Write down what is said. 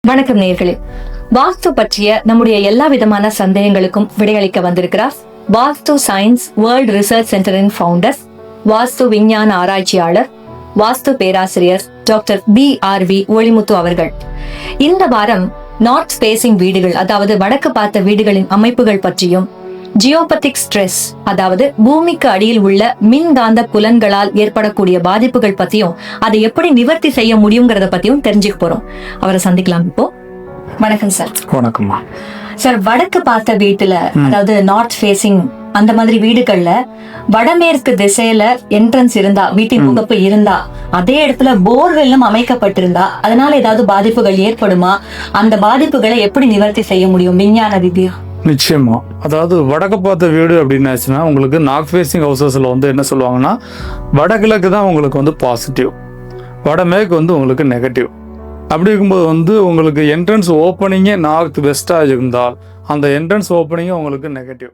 வணக்கம் நேயர்களே. வாஸ்து பற்றிய நம்முடைய எல்லா விதமான சந்தேகங்களுக்கும் விடையளிக்க வந்திருக்கிறார் வாஸ்து சயின்ஸ் வேர்ல்ட் ரிசர்ச் சென்டரின் ஃபவுண்டர், வாஸ்து விஞ்ஞான ஆராய்ச்சியாளர், வாஸ்து பேராசிரியர் டாக்டர் BRV ஒளிமுத்து அவர்கள். இந்த வாரம் நார்த் ஃபேசிங் வீடுகள், அதாவது வடக்கு பார்த்த வீடுகளின் அமைப்புகள் பற்றியும், ஜியோபத்திக் ஸ்ட்ரெஸ், அதாவது பூமிக்கு அடியில் உள்ள மின்காந்த புலன்களால் ஏற்படக்கூடிய பாதிப்புகள் பத்தியும் அதை எப்படி நிவர்த்தி செய்ய முடியுங்கிறத பத்தியும் தெரிஞ்சுக்க போறோம். அவரை சந்திக்கலாம் இப்போ. வணக்கம் சார். வணக்கம்மா சார், வடக்கு பார்த்த வீட்டுல, அதாவது நார்த் ஃபேசிங் அந்த மாதிரி வீடுகள்ல வடமேற்கு திசையில என்ட்ரன்ஸ் இருந்தா, வீட்டின் முகப்பு இருந்தா, அதே இடத்துல போர்வெல்லும் அமைக்கப்பட்டிருந்தா அதனால ஏதாவது பாதிப்புகள் ஏற்படுமா? அந்த பாதிப்புகளை எப்படி நிவர்த்தி செய்ய முடியும் விஞ்ஞான ரீதியா? நிச்சயமா. அதாவது வடக்கு பார்த்த வீடு அப்படின்னாச்சுன்னா உங்களுக்கு நார்த் ஃபேசிங் ஹவுசஸ்ல என்ன சொல்லுவாங்கன்னா, வடகிழக்கு தான் உங்களுக்கு பாசிட்டிவ், வடமேற்கு உங்களுக்கு நெகட்டிவ். அப்படி இருக்கும்போது உங்களுக்கு என்ட்ரன்ஸ் ஓப்பனிங்கே நார்த் வெஸ்டா இருந்தால் அந்த என்ட்ரன்ஸ் ஓப்பனிங்கே உங்களுக்கு நெகட்டிவ்.